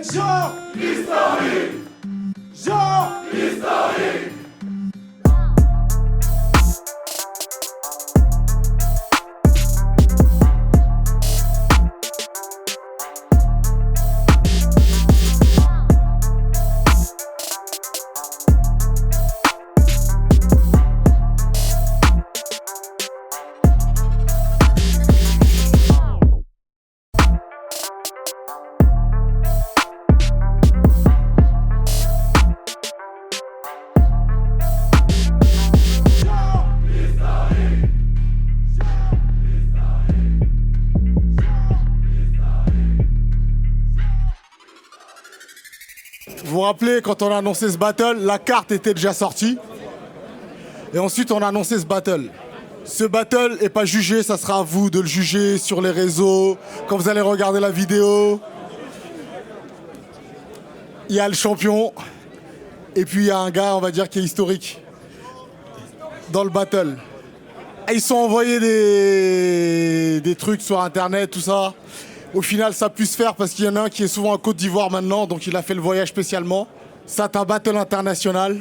avec Jean historique. Jean historique. Vous vous rappelez, quand on a annoncé ce battle, la carte était déjà sortie. Et ensuite, on a annoncé ce battle. Ce battle n'est pas jugé, ça sera à vous de le juger sur les réseaux, quand vous allez regarder la vidéo. Il y a le champion, et puis il y a un gars, on va dire, qui est historique dans le battle. Et ils sont envoyés des trucs sur Internet, tout ça. Au final, ça a pu se faire parce qu'il y en a un qui est souvent en Côte d'Ivoire maintenant, donc il a fait le voyage spécialement. C'est un battle international.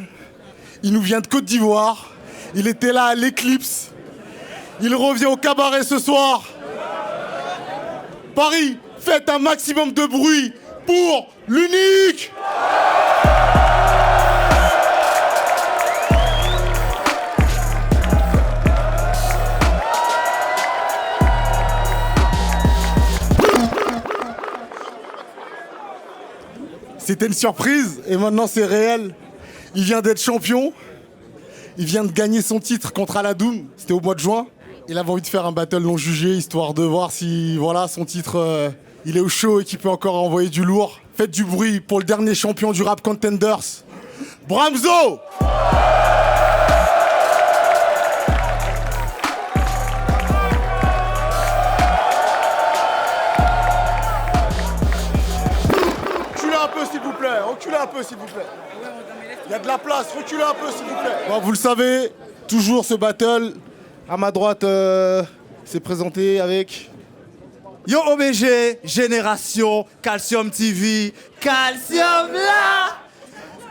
Il nous vient de Côte d'Ivoire. Il était là à l'Eclipse. Il revient au cabaret ce soir. Paris, faites un maximum de bruit pour l'unique. C'était une surprise et maintenant c'est réel. Il vient d'être champion. Il vient de gagner son titre contre Aladoum. C'était au mois de juin. Il avait envie de faire un battle non jugé, histoire de voir si voilà, son titre, il est au chaud et qu'il peut encore envoyer du lourd. Faites du bruit pour le dernier champion du Rap Contenders, Bramzo. Reculez un peu, s'il vous plaît. Il y a de la place, reculez un peu, s'il vous plaît. Bon, vous le savez, toujours ce battle. À ma droite, c'est présenté avec... Yo OBG, Génération, Calcium TV, Calcium là.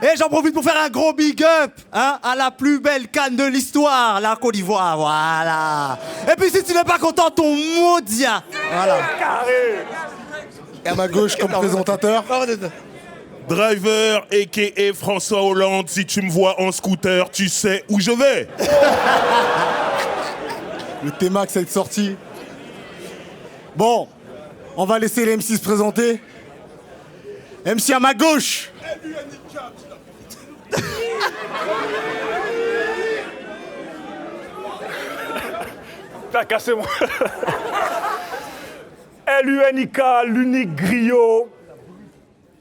Et j'en profite pour faire un gros big up à la plus belle canne de l'histoire, la Côte d'Ivoire, voilà. Et puis si tu n'es pas content, ton maudien. Voilà. Et à ma gauche, comme présentateur... Driver, a.k.a. François Hollande, si tu me vois en scooter, tu sais où je vais. Le T-Max est sorti. Bon, on va laisser les MC se présenter. MC à ma gauche. T'as cassé moi. LUNIK, l'unique griot.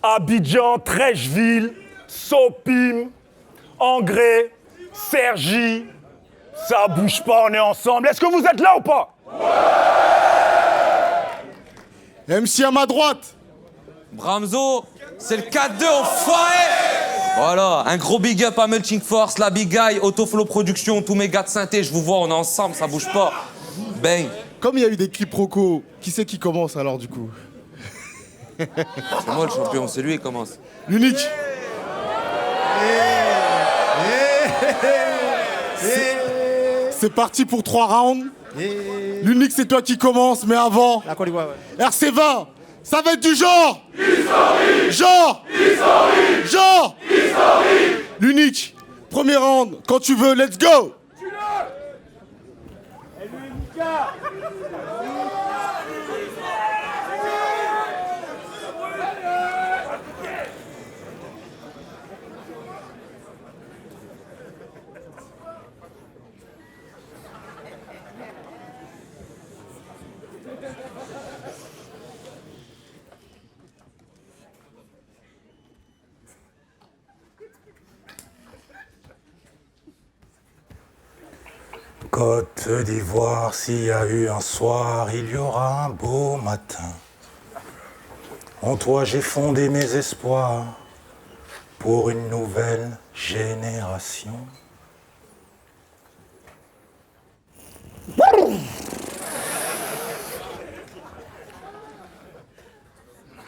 Abidjan, Trècheville, Sopim, Angré, Cergy. Ça bouge pas, on est ensemble. Est-ce que vous êtes là ou pas? Ouais. MC à ma droite. Bramzo, c'est le 4-2 au foyer. Voilà, un gros big up à Melting Force, la Big Guy, Autoflow Production, tous mes gars de synthé, je vous vois, on est ensemble, ça bouge pas. Bang. Comme il y a eu des quiproquos, qui c'est qui commence alors du coup? C'est moi le champion, c'est lui qui commence. L'unique. C'est parti pour 3 rounds. L'unique, c'est toi qui commence, mais avant, La Côte d'Ivoire, ouais. RC20, ça va être du genre. Historique. Genre. Historique. Genre. Historique. L'unique, premier round, quand tu veux, let's go. Côte d'Ivoire, s'il y a eu un soir, il y aura un beau matin. En toi j'ai fondé mes espoirs pour une nouvelle génération.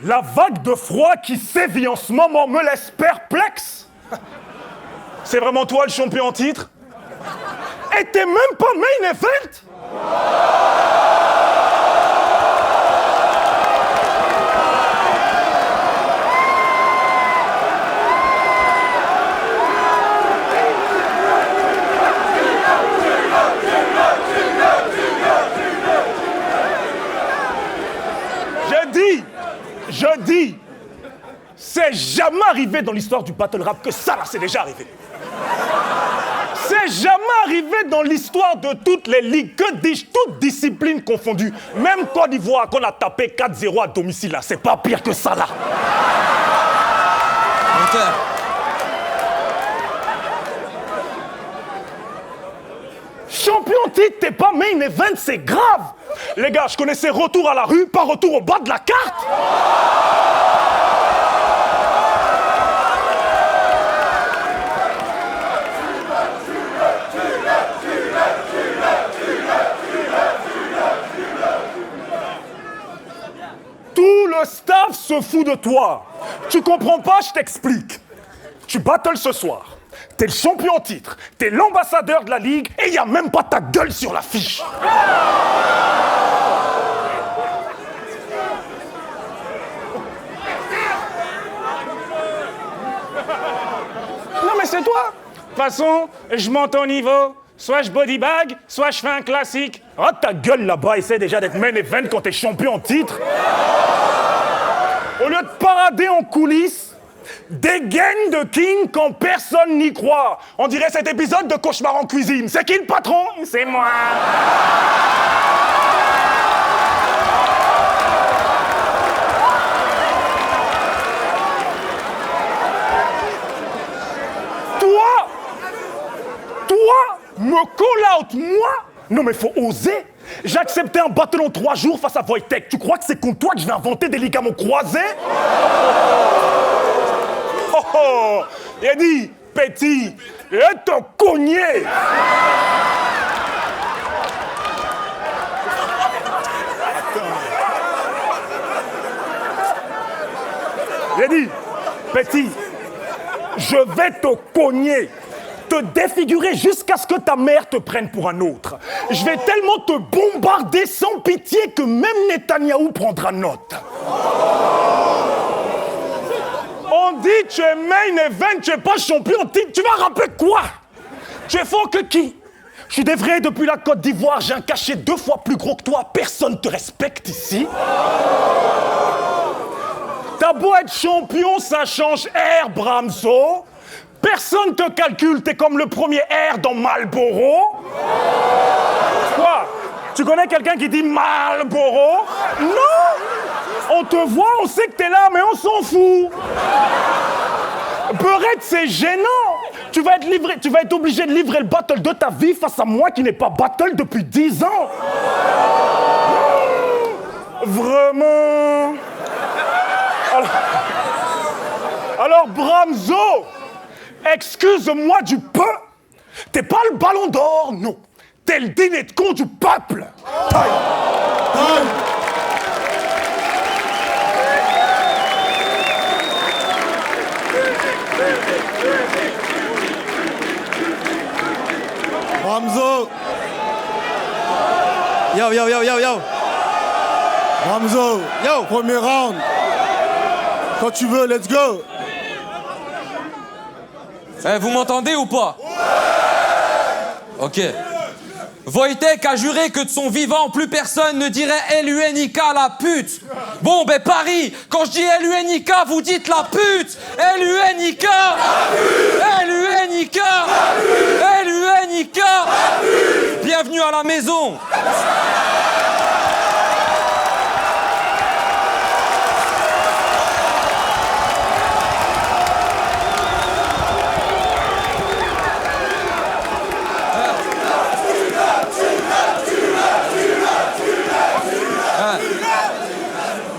La vague de froid qui sévit en ce moment me laisse perplexe. C'est vraiment toi le champion en titre? Et t'es même pas main event? Je dis, c'est jamais arrivé dans l'histoire du battle rap que ça là, c'est déjà arrivé. C'est jamais arrivé dans l'histoire de toutes les ligues, que dis-je, toutes disciplines confondues. Même Côte d'Ivoire, qu'on a tapé 4-0 à domicile là, c'est pas pire que ça là. Champion titre, t'es pas main event, c'est grave. Les gars, je connaissais retour à la rue, pas retour au bas de la carte. Tout le staff se fout de toi. Tu comprends pas, je t'explique. Tu battles ce soir. T'es le champion en titre, t'es l'ambassadeur de la ligue et y a même pas ta gueule sur l'affiche. Non mais c'est toi. De toute façon, je monte au niveau. Soit je bodybag, soit je fais un classique. Oh ta gueule là-bas, essaie déjà d'être main event quand t'es champion en titre. Au lieu de parader en coulisses, dégaine de king quand personne n'y croit. On dirait cet épisode de Cauchemar en cuisine. C'est qui le patron? C'est moi. Toi, me call out, moi? Non mais faut oser. J'ai accepté un battle en 3 jours face à Wojtek. Tu crois que c'est contre toi que je vais inventer des ligaments croisés? Oh oh! Il a dit, petit, et te cogner! Il a dit, petit, je vais te cogner, te défigurer jusqu'à ce que ta mère te prenne pour un autre. Je vais tellement te bombarder sans pitié que même Netanyahou prendra note. On dit tu es main event, tu es pas champion titre, tu vas rapper quoi? Tu es fort que qui? Je suis dévré depuis la Côte d'Ivoire, j'ai un cachet 2 fois plus gros que toi, personne te respecte ici. T'as beau être champion, ça change air, Bramso. Personne te calcule, t'es comme le premier R dans Marlboro. Quoi? Tu connais quelqu'un qui dit Marlboro? Non! On te voit, on sait que t'es là, mais on s'en fout. Beurette, c'est gênant. Tu vas être obligé de livrer le battle de ta vie face à moi qui n'ai pas battle depuis 10 ans. Vraiment? Alors Bramso, excuse-moi du peu, t'es pas le ballon d'or, non. T'es le dîner de con du peuple. Taille. Bramso. Yo, yo, yo, yo, yo. Bramso. Yo. Premier round. Quand tu veux, let's go. Eh, vous m'entendez ou pas? Ok. Wojtek a juré que de son vivant, plus personne ne dirait LUNIK la pute. Bon, ben Paris, quand je dis LUNIK, vous dites la pute. LUNIK. LUNIK. LUNIK. Bienvenue à la maison.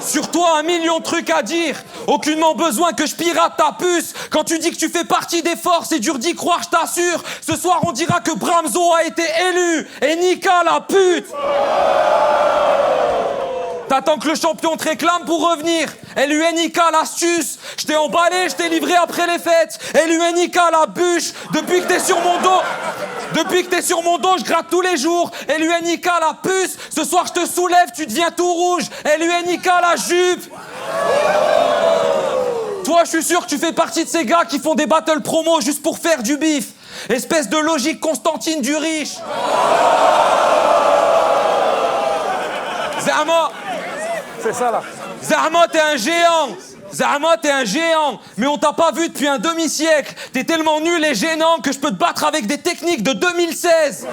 Sur toi, 1 million de trucs à dire. Aucunement besoin que je pirate ta puce. Quand tu dis que tu fais partie des forces, c'est dur d'y croire, je t'assure. Ce soir, on dira que Bramso a été élu. Et Nika la pute. T'as T'attends que le champion te réclame pour revenir. LUNIK, l'astuce. Je t'ai emballé, je t'ai livré après les fêtes. LUNIK, la bûche. Depuis que t'es sur mon dos, je gratte tous les jours. LUNIK, la puce. Ce soir, je te soulève, tu deviens tout rouge. LUNIK, la jupe. Toi, je suis sûr que tu fais partie de ces gars qui font des battles promo juste pour faire du bif. Espèce de logique Constantine du riche. Zahma. C'est ça là. Zahma, t'es un géant. Zahma, t'es un géant. Mais on t'a pas vu depuis un demi-siècle. T'es tellement nul et gênant que je peux te battre avec des techniques de 2016.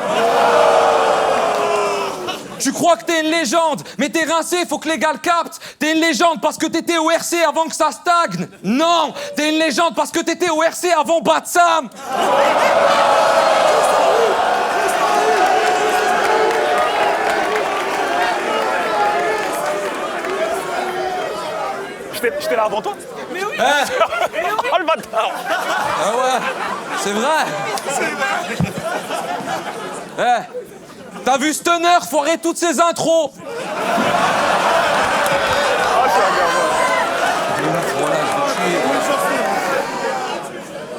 Tu crois que t'es une légende, mais t'es rincé, faut que les gars le captent. T'es une légende parce que t'étais au RC avant que ça stagne. Non, t'es une légende parce que t'étais au RC avant Batsam. J'étais là avant toi. Mais oui. Oh le bâtard. Ah ouais, c'est vrai. T'as vu Stunner foirer toutes ses intros.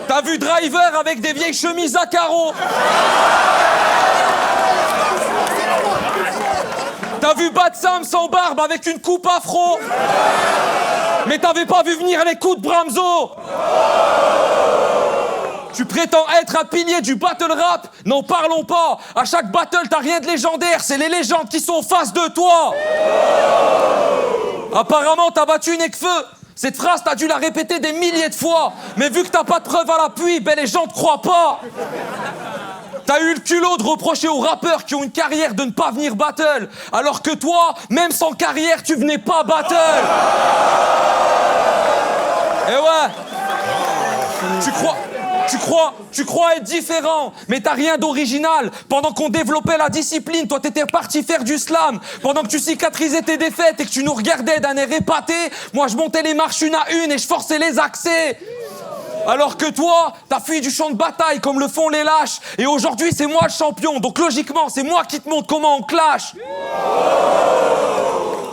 T'as vu Driver avec des vieilles chemises à carreaux. T'as vu Batsam sans barbe avec une coupe afro. Mais t'avais pas vu venir les coups de Bramzo. Tu prétends être un pilier du battle rap? N'en parlons pas. À chaque battle, t'as rien de légendaire. C'est les légendes qui sont en face de toi. Apparemment, t'as battu Nekfeu. Cette phrase, t'as dû la répéter des milliers de fois. Mais vu que t'as pas de preuves à l'appui, ben les gens te croient pas. T'as eu le culot de reprocher aux rappeurs qui ont une carrière de ne pas venir battle. Alors que toi, même sans carrière, tu venais pas battle. Eh ouais. Tu crois être différent, mais t'as rien d'original. Pendant qu'on développait la discipline, toi t'étais parti faire du slam. Pendant que tu cicatrisais tes défaites et que tu nous regardais d'un air épaté, moi je montais les marches une à une et je forçais les accès. Alors que toi, t'as fui du champ de bataille comme le font les lâches. Et aujourd'hui, c'est moi le champion. Donc logiquement, c'est moi qui te montre comment on clash.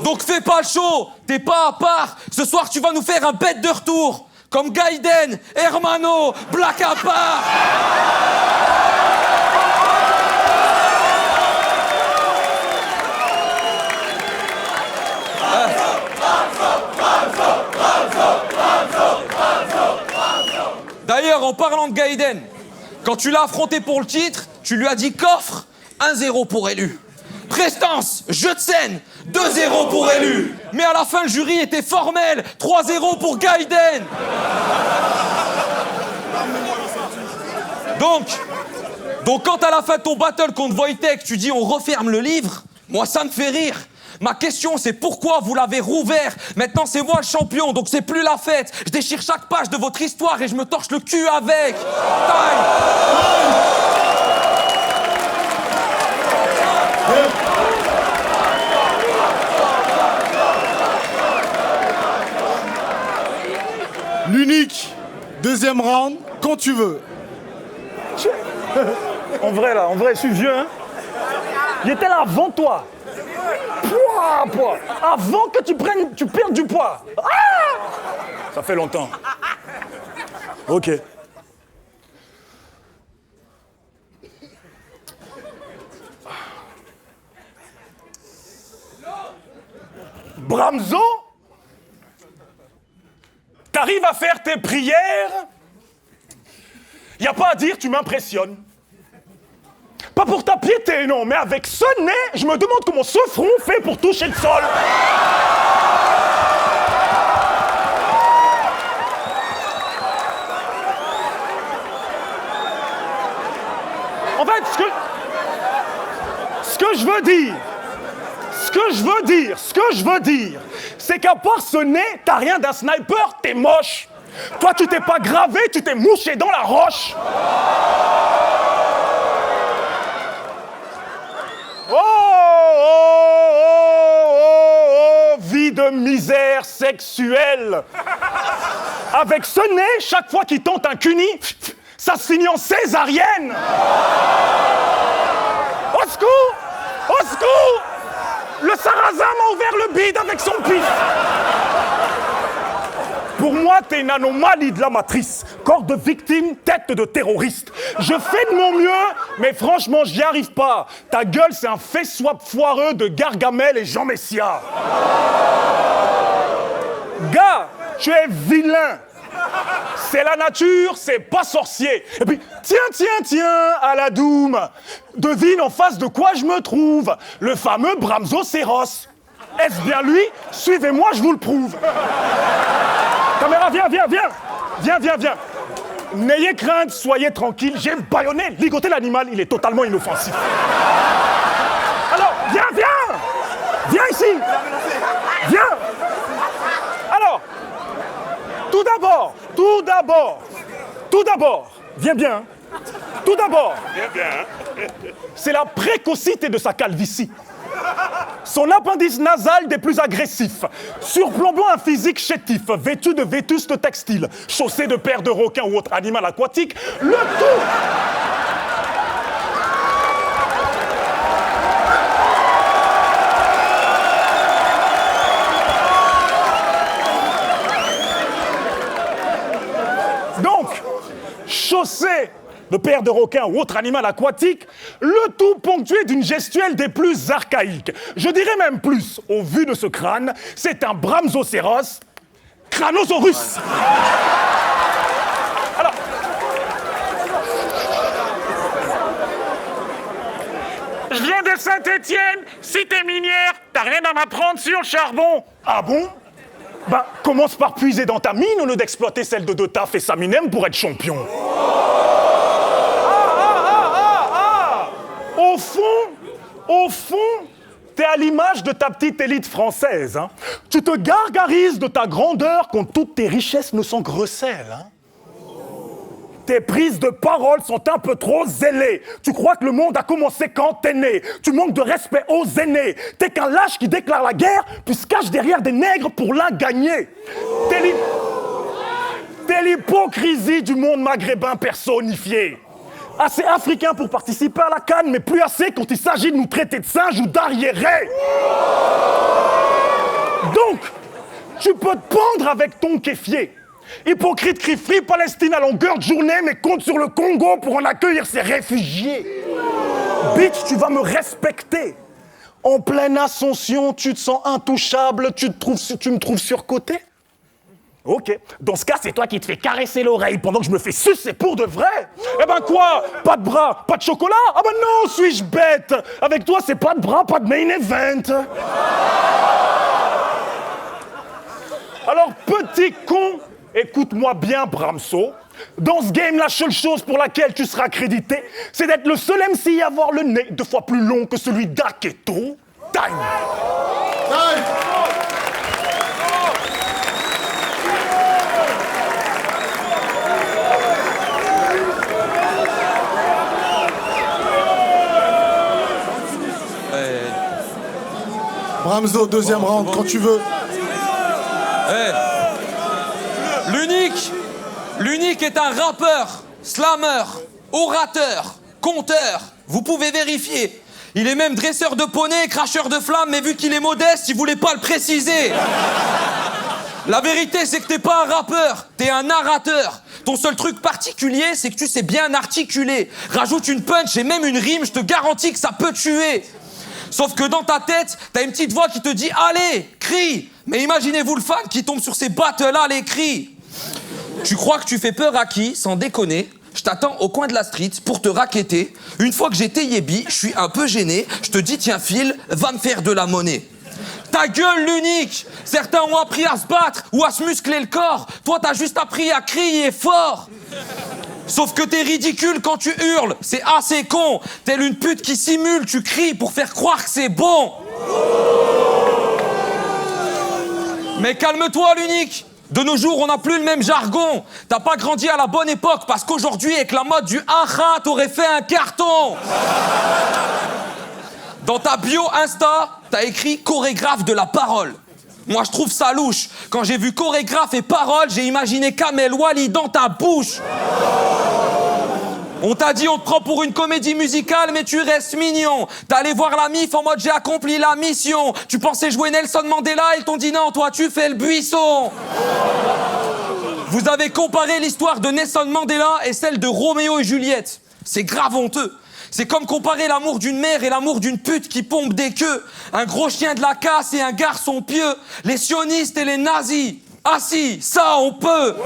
Donc fais pas le show, t'es pas à part. Ce soir, tu vas nous faire un bête de retour. Comme Gaiden, Hermano, Black à part. D'ailleurs, en parlant de Gaiden, quand tu l'as affronté pour le titre, tu lui as dit coffre, 1-0 pour élu. Prestance, jeu de scène, 2-0 pour élu. Mais à la fin, le jury était formel, 3-0 pour Gaiden. Donc quand à la fin de ton battle contre Wojtek, tu dis on referme le livre, moi ça me fait rire. Ma question, c'est pourquoi vous l'avez rouvert? Maintenant, c'est moi le champion, donc c'est plus la fête. Je déchire chaque page de votre histoire et je me torche le cul avec. Time. L'unique, deuxième round, quand tu veux. En vrai, je suis vieux, hein. Il était là avant toi. Poids. Avant que tu perdes du poids. Ah, ça fait longtemps. Ok. Bramzo, t'arrives à faire tes prières? Y a pas à dire, tu m'impressionnes. Pas pour ta piété, non, mais avec ce nez, je me demande comment ce front fait pour toucher le sol. En fait, ce que je veux dire, c'est qu'à part ce nez, t'as rien d'un sniper, t'es moche. Toi, tu t'es pas gravé, tu t'es mouché dans la roche. Vie de misère sexuelle. Avec ce nez, chaque fois qu'il tente un cuni, ça se finit en césarienne. Au secours! Au secours! Le sarrasin m'a ouvert le bide avec son pif. Pour moi, t'es une anomalie de la matrice. Corps de victime, tête de terroriste. Je fais de mon mieux, mais franchement, j'y arrive pas. Ta gueule, c'est un face-swap foireux de Gargamel et Jean Messia. Gars, tu es vilain. C'est la nature, c'est pas sorcier. Et puis, tiens, à la Doom. Devine en face de quoi je me trouve. Le fameux Bramsocéros. Est-ce bien lui? Suivez-moi, je vous le prouve. Caméra, viens. N'ayez crainte, soyez tranquille. J'ai bâillonné, ligoté l'animal, il est totalement inoffensif. Alors, viens ici. Viens. Alors, tout d'abord, viens bien. Tout d'abord, c'est la précocité de sa calvitie. Son appendice nasal des plus agressifs, surplombant un physique chétif, vêtu de vétustes textiles, chaussé de paires de requins ou autre animal aquatique, le tout... Donc, chaussé de paires de requins ou autre animal aquatique, le tout ponctué d'une gestuelle des plus archaïques. Je dirais même plus, au vu de ce crâne, c'est un Bramsocéros cranosaurus. Alors, je viens de Saint-Étienne, cité minière, t'as rien à m'apprendre sur le charbon. Ah bon? Ben, commence par puiser dans ta mine au lieu d'exploiter celle de Dotaf et Saminem pour être champion. Au fond, t'es à l'image de ta petite élite française. Hein. Tu te gargarises de ta grandeur quand toutes tes richesses ne sont que recel. Hein. Tes prises de parole sont un peu trop zélées. Tu crois que le monde a commencé quand t'es né. Tu manques de respect aux aînés. T'es qu'un lâche qui déclare la guerre puis se cache derrière des nègres pour la gagner. T'es l'hypocrisie du monde maghrébin personnifié. Assez africain pour participer à la CAN, mais plus assez quand il s'agit de nous traiter de singes ou d'arriérés. Donc, tu peux te pendre avec ton kéfier. Hypocrite crie Free Palestine à longueur de journée, mais compte sur le Congo pour en accueillir ses réfugiés. Bitch, tu vas me respecter. En pleine ascension, tu te sens intouchable, tu me trouves surcoté? Ok, dans ce cas, c'est toi qui te fais caresser l'oreille pendant que je me fais sucer pour de vrai. Eh ben quoi? Pas de bras, pas de chocolat? Ah ben non, suis-je bête? Avec toi, c'est pas de bras, pas de main event. Alors, petit con, écoute-moi bien, Bramso. Dans ce game, la seule chose pour laquelle tu seras crédité, c'est d'être le seul MC à avoir le nez 2 fois plus long que celui d'Aketo. Time. Bramso, deuxième round, quand tu veux. Hey. L'unique est un rappeur, slammer, orateur, conteur. Vous pouvez vérifier. Il est même dresseur de poney, cracheur de flammes, mais vu qu'il est modeste, il voulait pas le préciser. La vérité, c'est que t'es pas un rappeur, t'es un narrateur. Ton seul truc particulier, c'est que tu sais bien articuler. Rajoute une punch et même une rime, je te garantis que ça peut tuer. Sauf que dans ta tête, t'as une petite voix qui te dit « Allez, crie !» Mais imaginez-vous le fan qui tombe sur ces battles-là, les cris. Tu crois que tu fais peur à qui, sans déconner? Je t'attends au coin de la street pour te racketter. Une fois que j'ai tes yébis, je suis un peu gêné. Je te dis « Tiens, file, va me faire de la monnaie. » Ta gueule, l'unique! Certains ont appris à se battre ou à se muscler le corps. Toi, t'as juste appris à crier fort. Sauf que t'es ridicule quand tu hurles, c'est assez con. Telle une pute qui simule, tu cries pour faire croire que c'est bon. Mais calme-toi, l'unique. De nos jours, on n'a plus le même jargon. T'as pas grandi à la bonne époque parce qu'aujourd'hui, avec la mode du aha, t'aurais fait un carton. Dans ta bio Insta, t'as écrit chorégraphe de la parole. Moi, je trouve ça louche. Quand j'ai vu chorégraphe et parole, j'ai imaginé Kamel Wally dans ta bouche. On t'a dit on te prend pour une comédie musicale mais tu restes mignon. T'es allé voir la MIF en mode j'ai accompli la mission. Tu pensais jouer Nelson Mandela, ils t'ont dit non, toi tu fais le buisson. Vous avez comparé l'histoire de Nelson Mandela et celle de Roméo et Juliette. C'est grave honteux. C'est comme comparer l'amour d'une mère et l'amour d'une pute qui pompe des queues. Un gros chien de la casse et un garçon pieux. Les sionistes et les nazis. Ah si, ça on peut.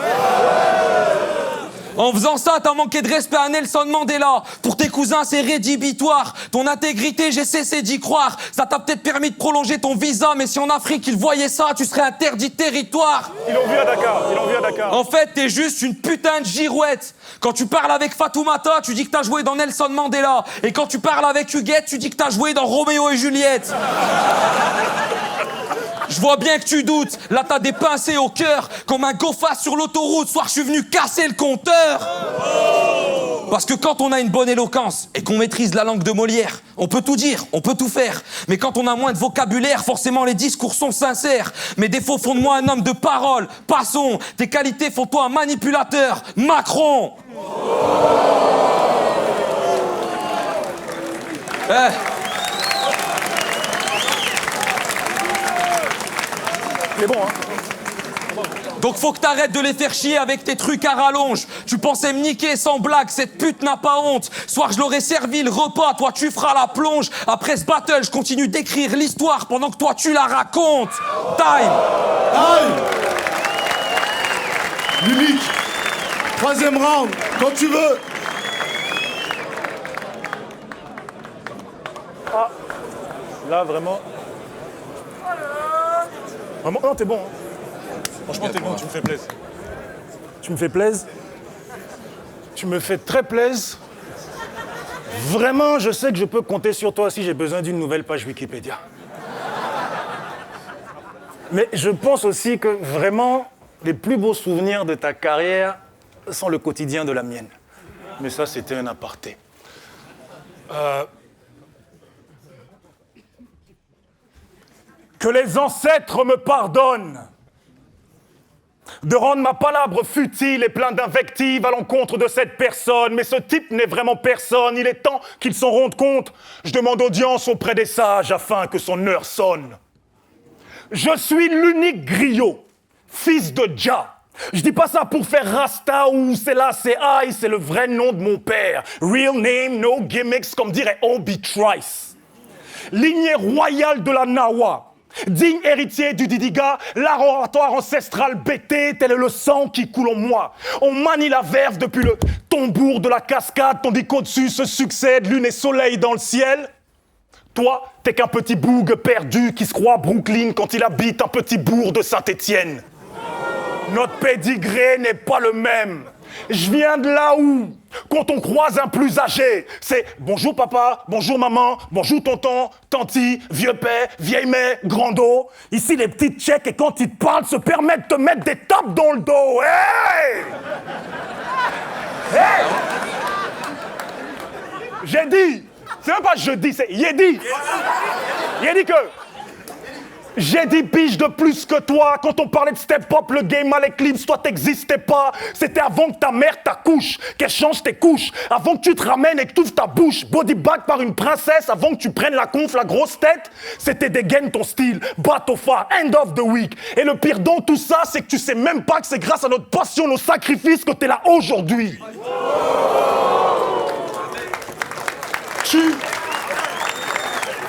En faisant ça, t'as manqué de respect à Nelson Mandela. Pour tes cousins, c'est rédhibitoire. Ton intégrité, j'ai cessé d'y croire. Ça t'a peut-être permis de prolonger ton visa, mais si en Afrique, ils voyaient ça, tu serais interdit de territoire. Ils l'ont vu à Dakar. En fait, t'es juste une putain de girouette. Quand tu parles avec Fatoumata, tu dis que t'as joué dans Nelson Mandela. Et quand tu parles avec Huguette, tu dis que t'as joué dans Roméo et Juliette. Je vois bien que tu doutes. Là, t'as des pincées au cœur. Comme un gofas sur l'autoroute. Soir, je suis venu casser le compteur. Parce que quand on a une bonne éloquence et qu'on maîtrise la langue de Molière, on peut tout dire, on peut tout faire. Mais quand on a moins de vocabulaire, forcément les discours sont sincères. Mes défauts font de moi un homme de parole. Passons. Tes qualités font de toi un manipulateur. Macron. C'est bon, hein. Donc faut que t'arrêtes de les faire chier avec tes trucs à rallonge. Tu pensais me niquer sans blague, cette pute n'a pas honte. Soir je l'aurais servi le repas, toi tu feras la plonge. Après ce battle, je continue d'écrire l'histoire pendant que toi tu la racontes. Time. L'unique. 3e round, quand tu veux. Là, vraiment... Vraiment, non, t'es bon. Hein. Franchement, t'es bon, tu me fais plaisir. Tu me fais plaisir. Tu me fais très plaisir. Vraiment, je sais que je peux compter sur toi si j'ai besoin d'une nouvelle page Wikipédia. Mais je pense aussi que vraiment, les plus beaux souvenirs de ta carrière sont le quotidien de la mienne. Mais ça, c'était un aparté. Que les ancêtres me pardonnent de rendre ma palabre futile et plein d'invectives à l'encontre de cette personne. Mais ce type n'est vraiment personne. Il est temps qu'il s'en rende compte. Je demande audience auprès des sages afin que son heure sonne. Je suis l'unique griot, fils de Jah. Je dis pas ça pour faire Rasta ou c'est là, c'est aïe, c'est le vrai nom de mon père. Real name, no gimmicks, comme dirait Obi Trice. Lignée royale de la Nawa. Digne héritier du Didiga, l'art oratoire ancestral bêté, tel est le sang qui coule en moi. On manie la verve depuis le tambour de la cascade, tandis qu'au-dessus se succèdent lune et soleil dans le ciel. Toi, t'es qu'un petit boug perdu qui se croit à Brooklyn quand il habite un petit bourg de Saint-Étienne. Notre pédigré n'est pas le même. Je viens de là où, quand on croise un plus âgé, c'est bonjour papa, bonjour maman, bonjour tonton, tanti, vieux père, vieille mère, grand dos. Ici, les petites tchèques, et quand ils te parlent, se permettent de te mettre des tapes dans le dos. Hey! Hey! J'ai dit, c'est même pas je dis, c'est j'ai dit. J'ai dit que j'ai 10 piges de plus que toi. Quand on parlait de step-up, le game à l'éclipse, toi t'existais pas. C'était avant que ta mère t'accouche, qu'elle change tes couches, avant que tu te ramènes et que tu ouvres ta bouche. Body bag par une princesse, avant que tu prennes la conf, la grosse tête. C'était des gains ton style, Batofa, end of the week. Et le pire dans tout ça, c'est que tu sais même pas que c'est grâce à notre passion, nos sacrifices que t'es là aujourd'hui.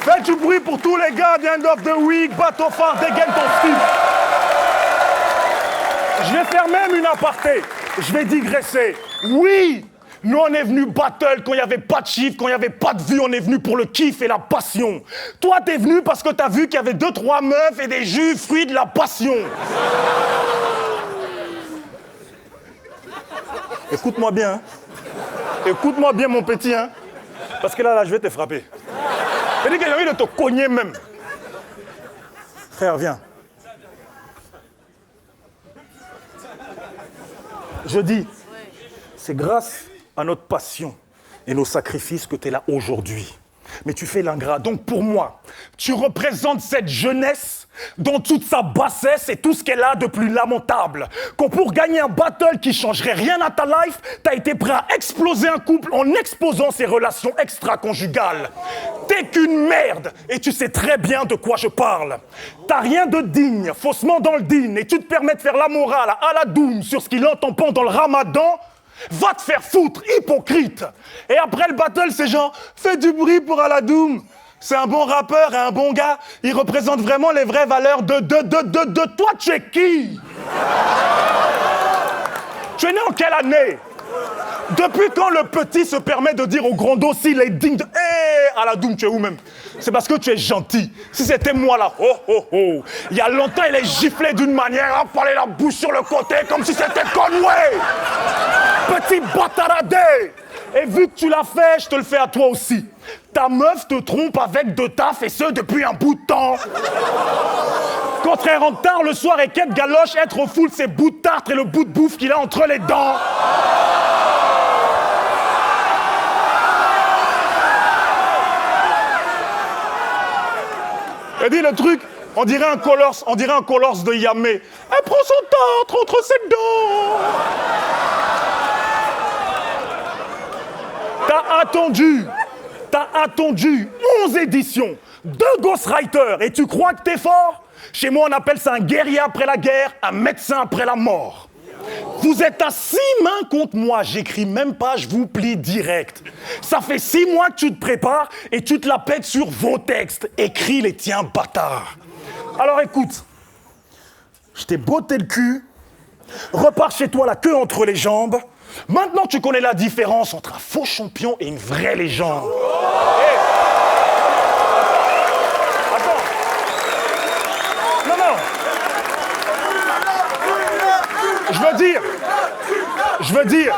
Fais du bruit pour tous les gars, the end of the week, Batofa, dégaine ton style. Je vais faire même une aparté. Je vais digresser. Oui, nous on est venu battle quand il n'y avait pas de chiffres, quand il n'y avait pas de vue, on est venu pour le kiff et la passion. Toi t'es venu parce que t'as vu qu'il y avait 2-3 meufs et des jus fruits de la passion. Écoute-moi bien, hein. Écoute-moi bien mon petit, hein. Parce que là, je vais te frapper. Je dis que j'ai envie de te cogner même. Frère, viens. Je dis, c'est grâce à notre passion et nos sacrifices que tu es là aujourd'hui. Mais tu fais l'ingrat. Donc pour moi, tu représentes cette jeunesse dans toute sa bassesse et tout ce qu'elle a de plus lamentable. Quand pour gagner un battle qui changerait rien à ta life, t'as été prêt à exploser un couple en exposant ses relations extra-conjugales. T'es qu'une merde et tu sais très bien de quoi je parle. T'as rien de digne, faussement dans le din, et tu te permets de faire la morale à la Doum sur ce qu'il entend pendant le ramadan. Va te faire foutre, hypocrite. Et après le battle, c'est genre, fais du bruit pour Aladoum. C'est un bon rappeur et un bon gars. Il représente vraiment les vraies valeurs de toi, tu es qui? Tu es né en quelle année? Depuis quand le petit se permet de dire au grand dos s'il est digne de... Hé, Aladoum, tu es où même? C'est parce que tu es gentil. Si c'était moi là, il y a longtemps, il est giflé d'une manière, à parler la bouche sur le côté, comme si c'était Conway. Petit bâtaradé. Et vu que tu l'as fait, je te le fais à toi aussi. Ta meuf te trompe avec de taf et ce depuis un bout de temps. Quand elle rentre tard le soir et qu'elle galoche, être au full ses bouts de tartre et le bout de bouffe qu'il a entre les dents. Et dis le truc, on dirait un colors de Yamé. Elle prend son tartre entre ses dents. T'as attendu 11 éditions, 2 ghostwriters, et tu crois que t'es fort? Chez moi, on appelle ça un guerrier après la guerre, un médecin après la mort. Vous êtes à 6 mains contre moi, j'écris même pas, je vous plie direct. Ça fait 6 mois que tu te prépares et tu te la pètes sur vos textes. Écris les tiens, bâtard. Alors écoute, je t'ai botté le cul, repars chez toi la queue entre les jambes. Maintenant, tu connais la différence entre un faux champion et une vraie légende. Hey. Attends. Non. Je veux dire,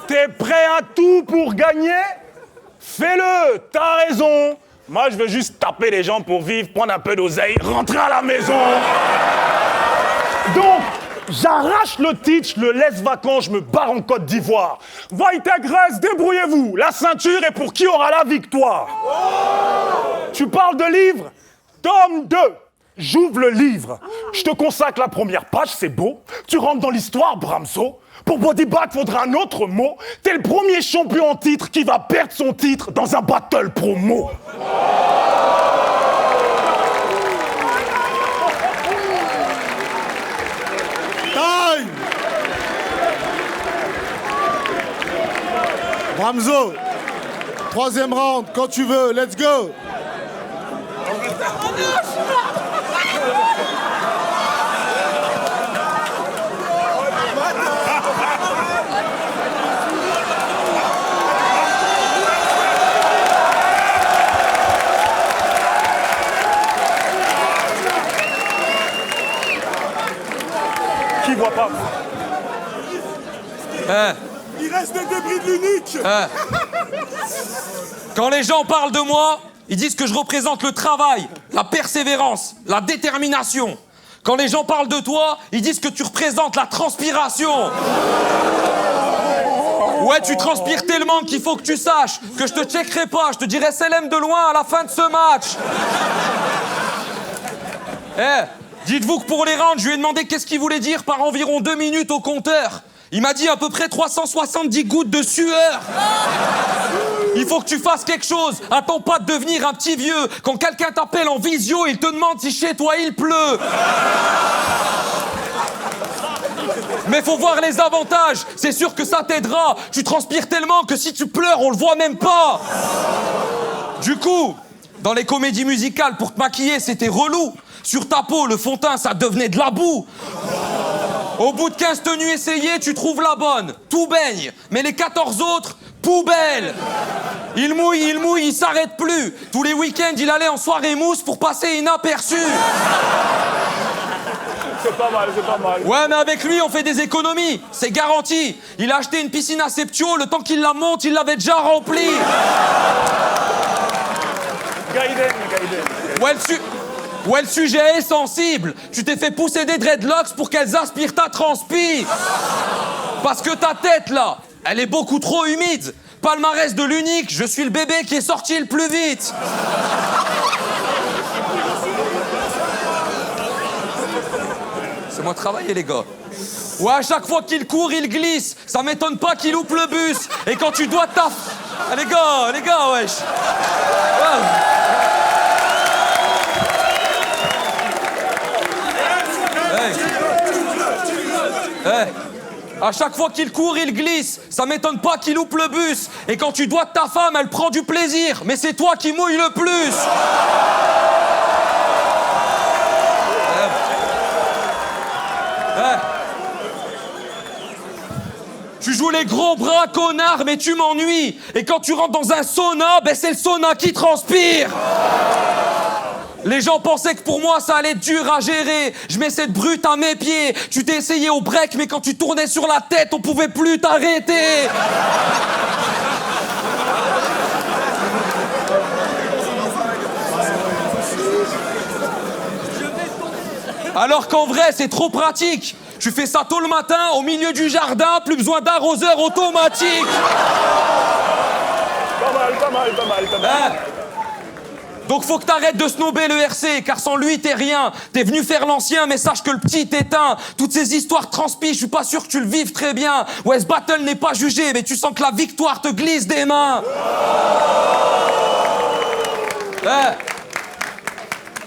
t'es prêt à tout pour gagner? Fais-le, t'as raison. Moi, je veux juste taper les gens pour vivre, prendre un peu d'oseille, rentrer à la maison. Donc, j'arrache le titre, je le laisse vacant, je me barre en Côte d'Ivoire. Voïta Grèce, débrouillez-vous. La ceinture est pour qui aura la victoire. Tu parles de livre? Tome 2. J'ouvre le livre. Je te consacre la première page, c'est beau. Tu rentres dans l'histoire, Bramso. Pour Bodybag, faudra un autre mot. T'es le premier champion en titre qui va perdre son titre dans un battle promo. Time! Bramso, 3e round, quand tu veux, let's go! Qui voit pas? Il reste des débris de l'unique! Quand les gens parlent de moi, ils disent que je représente le travail, la persévérance, la détermination. Quand les gens parlent de toi, ils disent que tu représentes la transpiration. Ouais, tu transpires tellement qu'il faut que tu saches que je te checkerai pas, je te dirai SLM de loin à la fin de ce match. Dites-vous que pour les rounds, je lui ai demandé qu'est-ce qu'il voulait dire par environ 2 minutes au compteur. Il m'a dit à peu près 370 gouttes de sueur. Il faut que tu fasses quelque chose. Attends pas de devenir un petit vieux. Quand quelqu'un t'appelle en visio, il te demande si chez toi il pleut. Mais faut voir les avantages. C'est sûr que ça t'aidera. Tu transpires tellement que si tu pleures, on le voit même pas. Du coup, dans les comédies musicales, pour te maquiller, c'était relou. Sur ta peau, le fond de teint, ça devenait de la boue. Au bout de 15 tenues essayées, tu trouves la bonne. Tout baigne. Mais les 14 autres, poubelle. Il mouille, il s'arrête plus. Tous les week-ends, il allait en soirée mousse pour passer inaperçu. C'est pas mal. Ouais, mais avec lui, on fait des économies. C'est garanti. Il a acheté une piscine à Septio. Le temps qu'il la monte, il l'avait déjà remplie. Ouais, le sujet est sensible. Tu t'es fait pousser des dreadlocks pour qu'elles aspirent ta transpi. Parce que ta tête, là, elle est beaucoup trop humide. Palmarès de l'unique, je suis le bébé qui est sorti le plus vite. Laissez-moi travailler, les gars. Ouais, à chaque fois qu'il court, il glisse. Ça m'étonne pas qu'il loupe le bus. Et quand tu dois Ah, les gars, wesh. Ouais. Hey. À chaque fois qu'il court, il glisse. Ça m'étonne pas qu'il loupe le bus. Et quand tu dois ta femme, elle prend du plaisir. Mais c'est toi qui mouille le plus. Tu joues les gros bras, connard, mais tu m'ennuies. Et quand tu rentres dans un sauna, ben c'est le sauna qui transpire. Les gens pensaient que pour moi ça allait être dur à gérer. Je mets cette brute à mes pieds. Tu t'es essayé au break, mais quand tu tournais sur la tête, on pouvait plus t'arrêter. Alors qu'en vrai, c'est trop pratique. Tu fais ça tôt le matin, au milieu du jardin, plus besoin d'arroseur automatique. Pas mal. Donc faut que t'arrêtes de snober le RC, car sans lui t'es rien. T'es venu faire l'ancien, mais sache que le petit t'éteint. Toutes ces histoires transpirent, je suis pas sûr que tu le vives très bien. Ouais, ce battle n'est pas jugé, mais tu sens que la victoire te glisse des mains.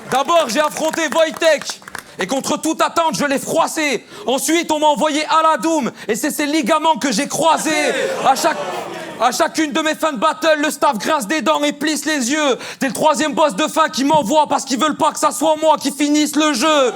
D'abord, j'ai affronté Wojtek. Et contre toute attente, je l'ai froissé. Ensuite, on m'a envoyé à la Doom. Et c'est ces ligaments que j'ai croisés. À chacune de mes fins de battle, le staff grince des dents et plisse les yeux. T'es le troisième boss de fin qui m'envoie parce qu'ils veulent pas que ça soit moi qui finisse le jeu.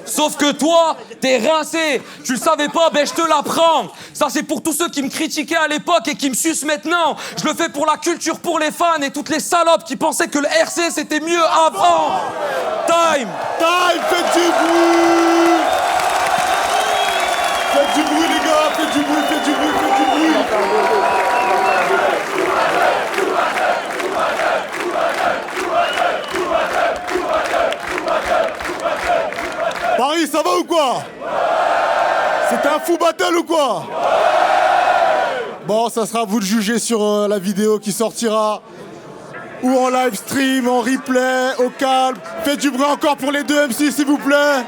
Sauf que toi, t'es rincé. Tu le savais pas, ben je te l'apprends. Ça c'est pour tous ceux qui me critiquaient à l'époque et qui me sucent maintenant. Je le fais pour la culture, pour les fans et toutes les salopes qui pensaient que le RC c'était mieux avant. Time, faites du bruit. Faites du bruit les gars, faites du bruit. Paris, ça va ou quoi? C'était un fou battle ou quoi? Bon, ça sera à vous de juger sur la vidéo qui sortira. Ou en live stream, en replay, au calme. Faites du bruit encore pour les deux MC s'il vous plaît.